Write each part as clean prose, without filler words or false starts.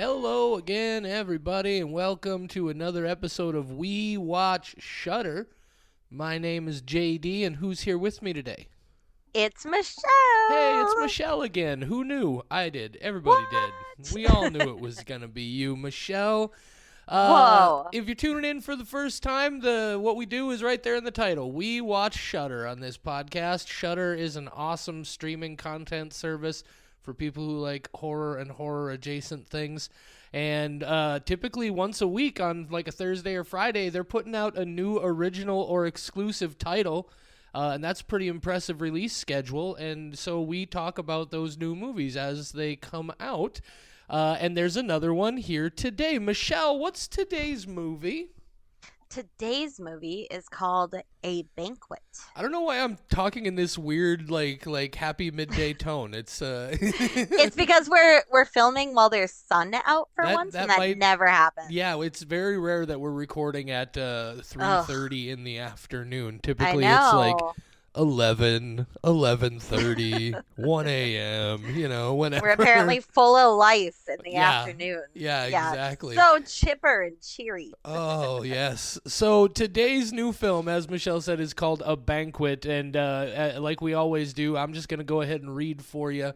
Hello again, everybody, and welcome to another episode of We Watch Shudder. My name is JD, and who's here with me today? It's Michelle. Hey, it's Michelle again. Who knew? I did. Everybody did. What? We all knew it was going to be you, Michelle. Whoa. If you're tuning in for the first time, what we do is right there in the title. We watch Shudder on this podcast. Shudder is an awesome streaming content service for people who like horror and horror-adjacent things. And typically once a week on like a Thursday or Friday, they're putting out a new original or exclusive title. And that's a pretty impressive release schedule. And so we talk about those new movies as they come out. And there's another one here today. Michelle, what's today's movie? Today's movie is called A Banquet. I don't know why I'm talking in this weird like happy midday tone. It's It's because we're filming while there's sun out for once, and that never happens. Yeah, it's very rare that we're recording at 3:30 in the afternoon. Typically I it's like know. 11:30, 1 a.m., whenever. We're apparently full of life in the Yeah. afternoon. Yeah, exactly. So chipper and cheery. Oh, yes. So today's new film, as Michelle said, is called A Banquet. And like we always do, I'm just going to go ahead and read for you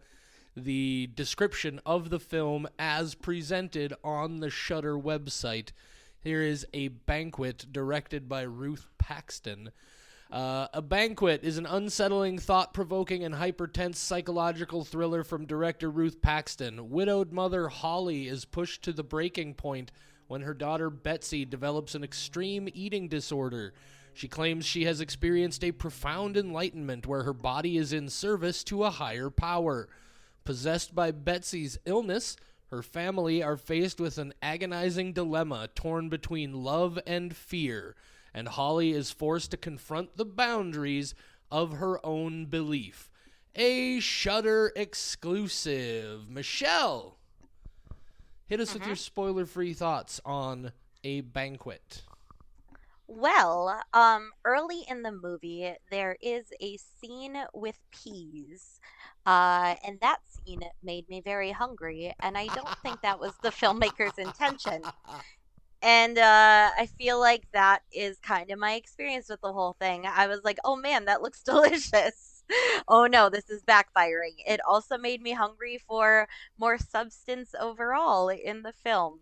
the description of the film as presented on the Shudder website. Here is A Banquet, directed by Ruth Paxton. A Banquet is an unsettling, thought-provoking, and hypertense psychological thriller from director Ruth Paxton. Widowed mother Holly is pushed to the breaking point when her daughter Betsy develops an extreme eating disorder. She claims she has experienced a profound enlightenment where her body is in service to a higher power. Possessed by Betsy's illness, her family are faced with an agonizing dilemma torn between love and fear, and Holly is forced to confront the boundaries of her own belief. A Shudder exclusive. Michelle, hit us with your spoiler-free thoughts on A Banquet. Well, early in the movie, there is a scene with peas, and that scene made me very hungry, and I don't think that was the filmmaker's intention. And I feel like that is kind of my experience with the whole thing. I was like, oh man, that looks delicious. Oh no, this is backfiring. It also made me hungry for more substance overall in the film.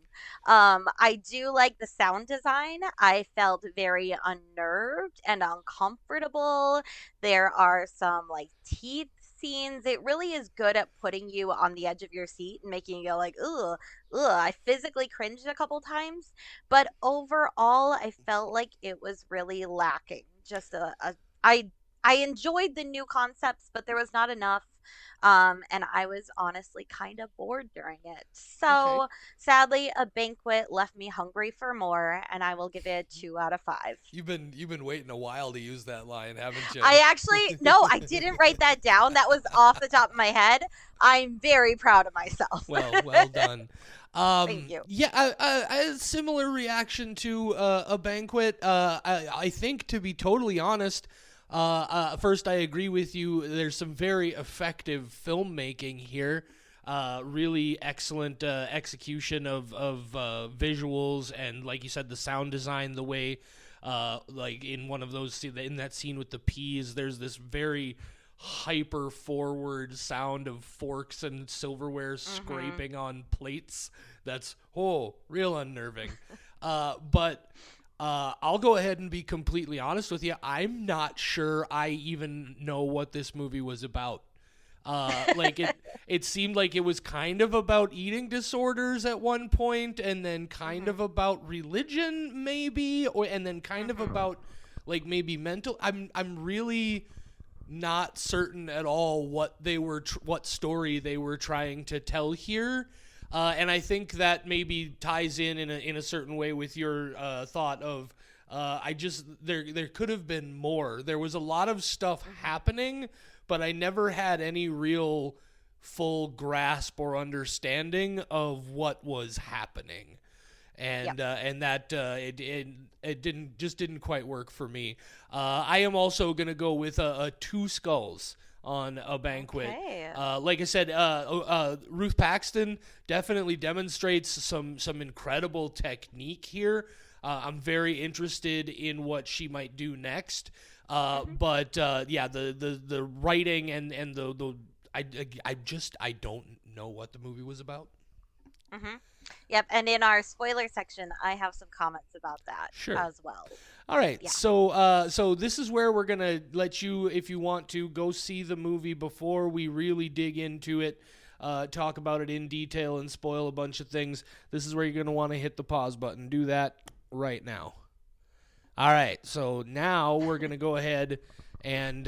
I do like the sound design. I felt very unnerved and uncomfortable. There are some like teeth scenes. It really is good at putting you on the edge of your seat and making you go like, ugh, ugh. I physically cringed a couple times, but overall, I felt like it was really lacking. I I enjoyed the new concepts, but there was not enough. And I was honestly kind of bored during it. Okay. So sadly, A Banquet left me hungry for more, and I will give it 2 out of 5. You've been waiting a while to use that line, haven't you? I actually, no, I didn't write that down. That was off the top of my head. I'm very proud of myself. Well done. Thank you. Yeah, I had a similar reaction to A Banquet. I think, to be totally honest, first I agree with you. There's some very effective filmmaking here. Really excellent execution of visuals and, like you said, the sound design. The way, like in one of those, in that scene with the peas, there's this very hyper forward sound of forks and silverware scraping on plates. That's real unnerving. But I'll go ahead and be completely honest with you. I'm not sure I even know what this movie was about. Like it seemed like it was kind of about eating disorders at one point, and then kind of about religion maybe, and then kind of about like maybe mental. I'm really not certain at all what they were what story they were trying to tell here. And I think that maybe ties in a certain way with your thought of there could have been more. There was a lot of stuff happening, but I never had any real full grasp or understanding of what was happening. Yep. and that it didn't quite work for me. I am also gonna go with a two skulls on A Banquet. Okay. Like I said, Ruth Paxton definitely demonstrates some incredible technique here. I'm very interested in what she might do next. Hmm. But yeah, the writing and the I don't know what the movie was about. Hmm. Yep. And in our spoiler section, I have some comments about that Sure. as well. All right, Yeah. so this is where we're gonna let you, if you want to, go see the movie before we really dig into it, talk about it in detail, and spoil a bunch of things. This is where you're gonna want to hit the pause button. Do that right now. All right, so now we're gonna go ahead and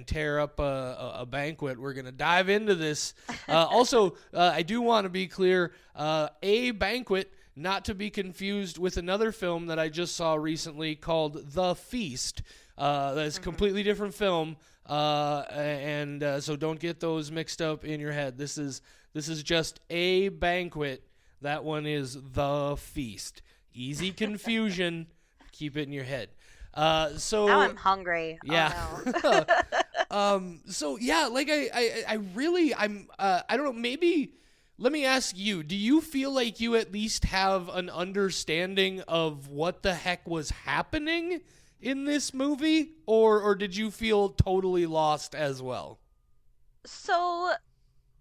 tear up a banquet. We're gonna dive into this. Also, I do want to be clear: a banquet, not to be confused with another film that I just saw recently called The Feast. That's a Hmm. completely different film, and so don't get those mixed up in your head. This is just A Banquet. That one is The Feast. Easy confusion. Keep it in your head. Now So I'm hungry. yeah. Oh So yeah, like I really I don't know, maybe let me ask you, do you feel like you at least have an understanding of what the heck was happening in this movie, or did you feel totally lost as well? so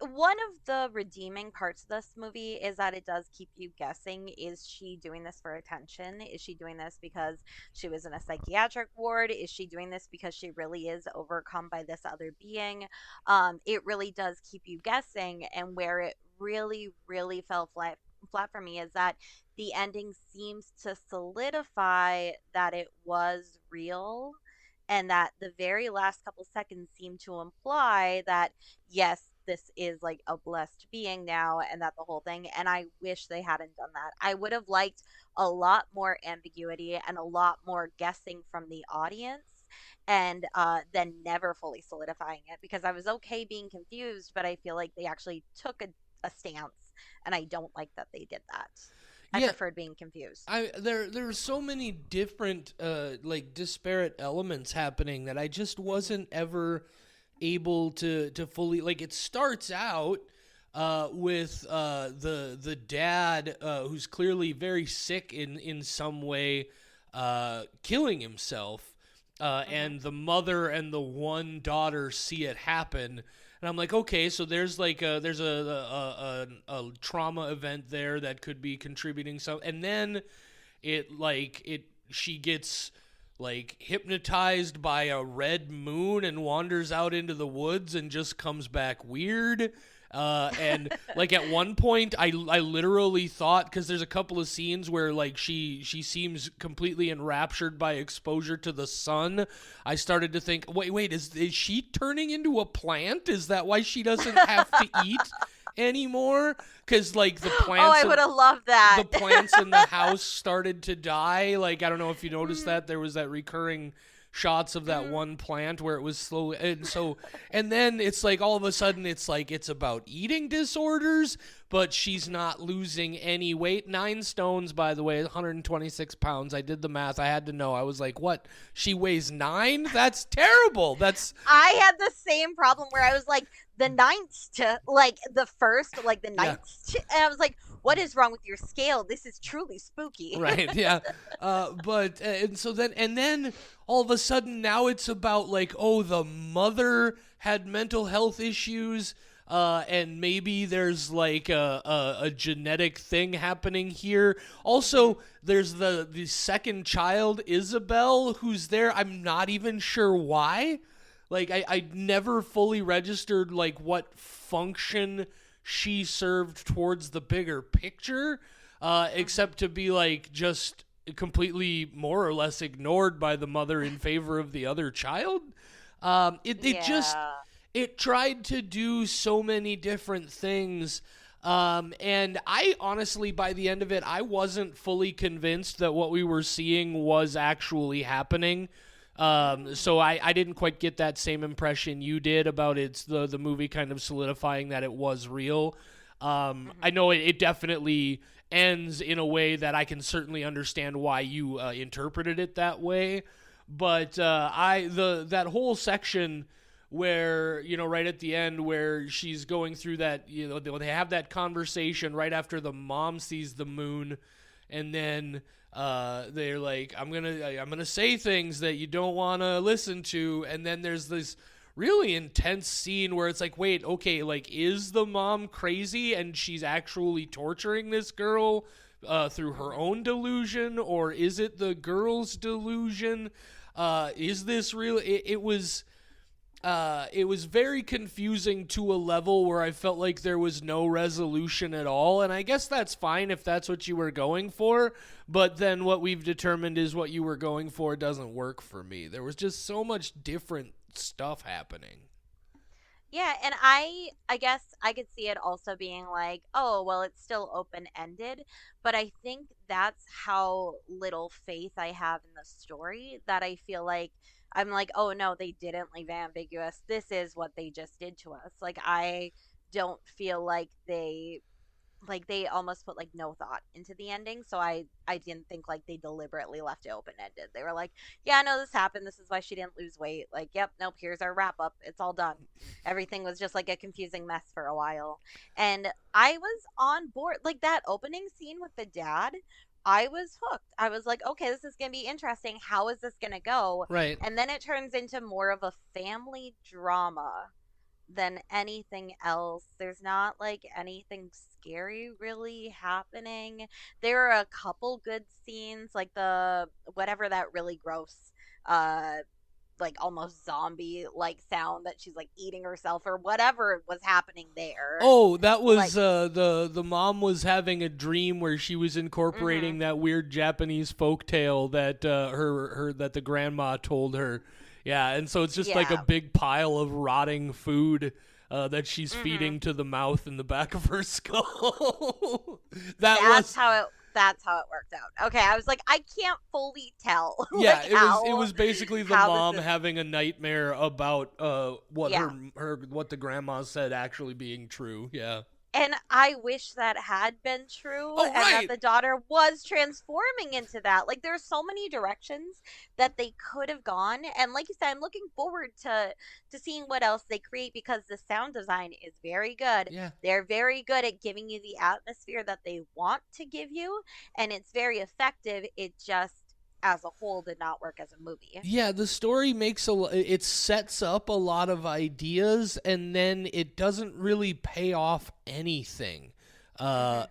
one of the redeeming parts of this movie is that it does keep you guessing. Is she doing this for attention? Is she doing this because she was in a psychiatric ward? Is she doing this because she really is overcome by this other being? It really does keep you guessing. And where it really, really fell flat for me is that the ending seems to solidify that it was real, and that the very last couple seconds seem to imply that yes, this is like a blessed being now, and that the whole thing. And I wish they hadn't done that. I would have liked a lot more ambiguity and a lot more guessing from the audience, and then never fully solidifying it, because I was okay being confused, but I feel like they actually took a stance, and I don't like that they did that. I Yeah, preferred being confused. there are so many different like disparate elements happening that I just Hmm. wasn't ever able to fully, like, it starts out with the dad, who's clearly very sick in some way, killing himself, Hmm. and the mother and the one daughter see it happen. And I'm like, okay, so there's a trauma event there that could be contributing some, and then it she gets like hypnotized by a red moon and wanders out into the woods and just comes back weird. And like at one point, I literally thought, because there's a couple of scenes where like she seems completely enraptured by exposure to the sun. I started to think, wait, is she turning into a plant? Is that why she doesn't have to eat anymore? Because like the Oh, plants I would have loved that. the plants in the house started to die. Like, I don't know if you noticed Mm, that there was that recurring shots of that mm. one plant where it was slowly, and then it's like all of a sudden it's like it's about eating disorders, but she's not losing any weight. 9 stones, by the way, 126 pounds. I did the math. I had to know. I was like, what? She weighs 9? That's terrible. That's I had the same problem where I was like the ninth to like the first, like the yeah. ninth, and I was like, "What is wrong with your scale? This is truly spooky." Right, yeah. But and then all of a sudden now it's about like, oh, the mother had mental health issues, and maybe there's like a genetic thing happening here. Hmm. Also, there's the second child, Isabel, who's there. I'm not even sure why. Like, I never fully registered like what function she served towards the bigger picture, Hmm. except to be like just completely more or less ignored by the mother in favor of the other child. It just Yeah. it tried to do so many different things. And I honestly, by the end of it, I wasn't fully convinced that what we were seeing was actually happening. Mm. So I didn't quite get that same impression you did about the movie kind of solidifying that it was real. I Hmm. know it definitely ends in a way that I can certainly understand why you interpreted it that way. But that whole section where, right at the end, where she's going through that, they have that conversation right after the mom sees the moon, and then they're like, I'm gonna say things that you don't want to listen to, and then there's this really intense scene where it's like, wait, okay, like, is the mom crazy and she's actually torturing this girl through her own delusion, or is it the girl's delusion? Is this real? It was very confusing to a level where I felt like there was no resolution at all, and I guess that's fine if that's what you were going for, but then what we've determined is what you were going for doesn't work for me. There was just so much different stuff happening. Yeah, and I guess I could see it also being like, oh, well, it's still open-ended, but I think that's how little faith I have in the story, that I feel like I'm like, oh no, they didn't leave ambiguous. This is what they just did to us. Like, I don't feel like they almost put like no thought into the ending, so I didn't think like they deliberately left it open ended. They were like, yeah, no, this happened, this is why she didn't lose weight, like, yep, nope, here's our wrap up, it's all done. Everything was just like a confusing mess for a while, and I was on board. Like, that opening scene with the dad, I was hooked. I was like, okay, this is going to be interesting, how is this going to go? Right. And then it turns into more of a family drama than anything else. There's not like anything scary really happening. There are a couple good scenes, like the whatever that really gross uh like almost zombie like sound that she's like eating herself or whatever was happening there. Oh, that Like, was the mom was having a dream where she was incorporating mhm. that weird Japanese folk tale that her that the grandma told her. Yeah, and so it's just like a Yeah. big pile of rotting food that she's Mhm. feeding to the mouth in the back of her skull. that That's was how it worked out. Okay, I was like, I can't fully tell Yeah, like it was basically the how this mom is. having a nightmare about what Yeah. her what the grandma said actually being true. Yeah. And I wish that had been true Oh, and that right. the daughter was transforming into that. Like, there's so many directions that they could have gone. And like you said, I'm looking forward to seeing what else they create, because the sound design is very good. Yeah. They're very good at giving you the atmosphere that they want to give you, and it's very effective. It just as a whole did not work as a movie. Yeah, the story it sets up a lot of ideas and then it doesn't really pay off anything. Mhm.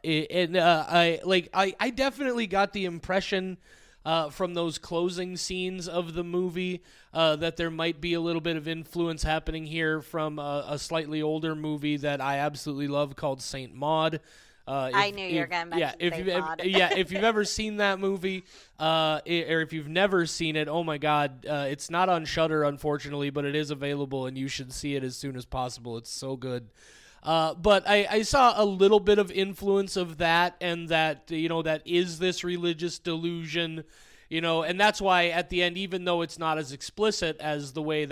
I definitely got the impression from those closing scenes of the movie that there might be a little bit of influence happening here from a slightly older movie that I absolutely love called Saint Maud. I knew you were going to Yeah, mention Saint Maud. if you've ever seen that movie, or if you've never seen it, oh my God, it's not on Shudder unfortunately, but it is available and you should see it as soon as possible. It's so good. But I saw a little bit of influence of that, and that that is this religious delusion, and that's why at the end, even though it's not as explicit as the way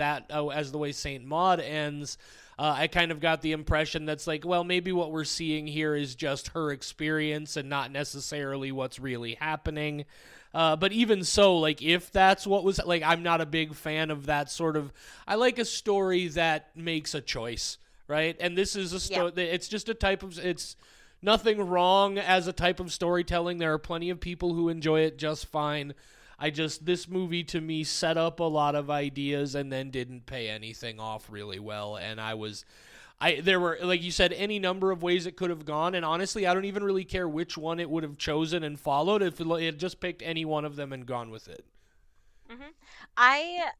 Saint Maud ends. I kind of got the impression that's like, well, maybe what we're seeing here is just her experience and not necessarily what's really happening. But even so, like, if that's what was, like, I'm not a big fan of that sort of. I like a story that makes a choice, right? And this is a Yeah. story. It's just a type of. It's nothing wrong as a type of storytelling. There are plenty of people who enjoy it just fine. This movie to me set up a lot of ideas and then didn't pay anything off really well. And there were, like you said, any number of ways it could have gone. And honestly, I don't even really care which one it would have chosen and followed if it had just picked any one of them and gone with it. hmm I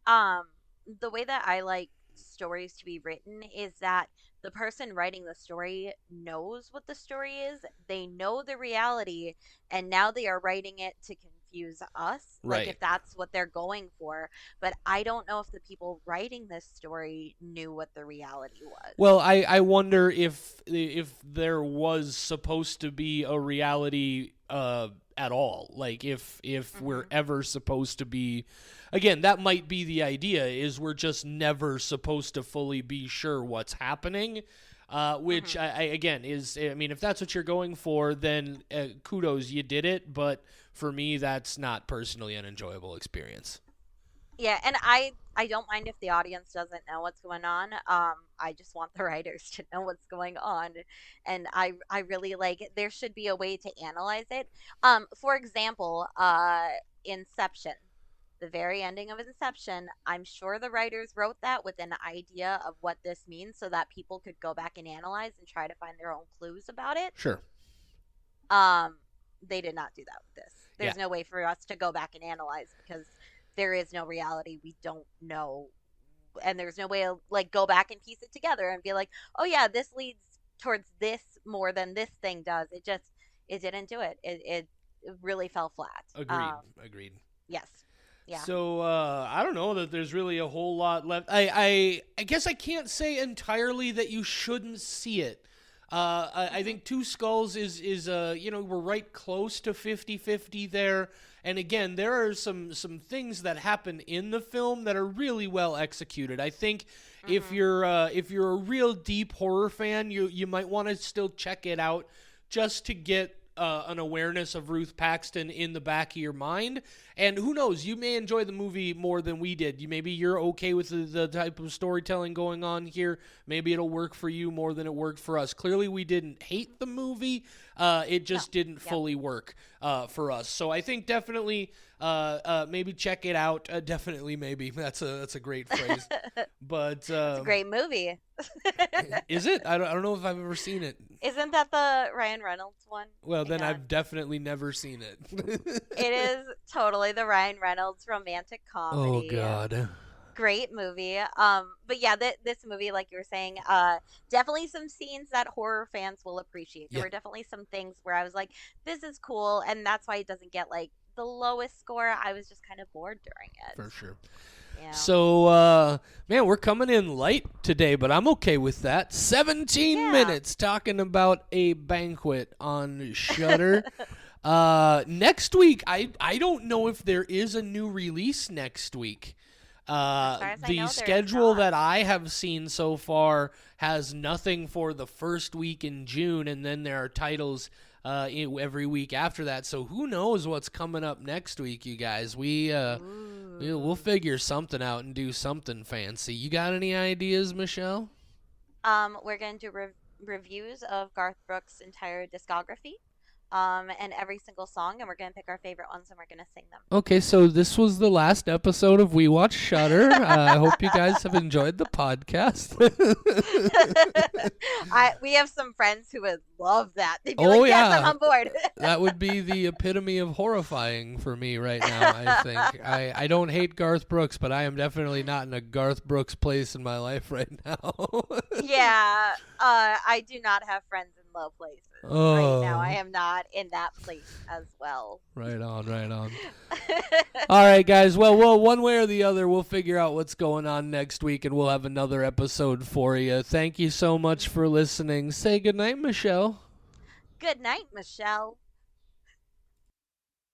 the way that I like stories to be written is that the person writing the story knows what the story is. They know the reality, and now they are writing it to confuse us, like Right. if that's what they're going for. But I don't know if the people writing this story knew what the reality was. Well, I wonder if there was supposed to be a reality at all. Like if we're hmm ever supposed to be, again, that might be the idea, is we're just never supposed to fully be sure what's happening. which Hmm. I again is, I mean, if that's what you're going for, then kudos, you did it. But for me, that's not personally an enjoyable experience. Yeah, and I don't mind if the audience doesn't know what's going on. I just want the writers to know what's going on, and I really like there should be a way to analyze it. For example, Inception, the very ending of Inception. I'm sure the writers wrote that with an idea of what this means, so that people could go back and analyze and try to find their own clues about it. Sure. Um, they did not do that with this. Yeah. There's no way for us to go back and analyze because there is no reality. We don't know, and there's no way to like go back and piece it together and be like, oh yeah, this leads towards this more than this thing does. It didn't do it. It really fell flat. Agreed. Agreed. Yes, yeah. So I don't know that there's really a whole lot left. I guess I can't say entirely that you shouldn't see it. I Hmm. think Two Skulls is we're right close to 50-50 there. And again, there are some things that happen in the film that are really well executed. I think Hmm. if you're a real deep horror fan, you might want to still check it out just to get an awareness of Ruth Paxton in the back of your mind. And who knows, you may enjoy the movie more than we did. Maybe you're okay with the type of storytelling going on here. Maybe it'll work for you more than it worked for us. Clearly, we didn't hate the movie. It No. just didn't Yep. fully work for us. So I think definitely maybe check it out. Definitely, maybe that's a great phrase. But It's a great movie. is it? I don't know if I've ever seen it. Isn't that the Ryan Reynolds one? Well, Hang then on. I've definitely never seen it. It is totally the Ryan Reynolds romantic Oh comedy. God. Great movie. But yeah, this movie, like you were saying, definitely some scenes that horror fans will appreciate. There Yeah, were definitely some things where I was like, this is cool, and that's why it doesn't get like the lowest score. I was just kind of bored during it. for sure. Yeah. So, man, we're coming in light today, but I'm okay with that. 17 Yeah. minutes talking about A Banquet on Shudder. Next week, I don't know if there is a new release next week. As far as I The know, there is schedule not. that I have seen so far has nothing for the first week in June, and then there are titles every week after that. So who knows what's coming up next week, you guys? We'll Ooh. figure something out and do something fancy. You got any ideas, Michelle? We're gonna do reviews of Garth Brooks' entire discography, and every single song, and we're gonna pick our favorite ones and we're gonna sing them. Okay, so this was the last episode of We Watch Shudder. I hope you guys have enjoyed the podcast. I we have some friends who would love that. They'd be Oh, like, "Yes, I'm yeah. on board." That would be the epitome of horrifying for me right now, I think. I don't hate Garth Brooks, but I am definitely not in a Garth Brooks place in my life right now. Yeah, I do not have friends in low places right now. I Oh, am not in that place as well. right on, right on. All right, guys. Well, one way or the other, we'll figure out what's going on next week, and we'll have another episode for you. Thank you so much for listening. Say goodnight, Michelle. Good night, Michelle.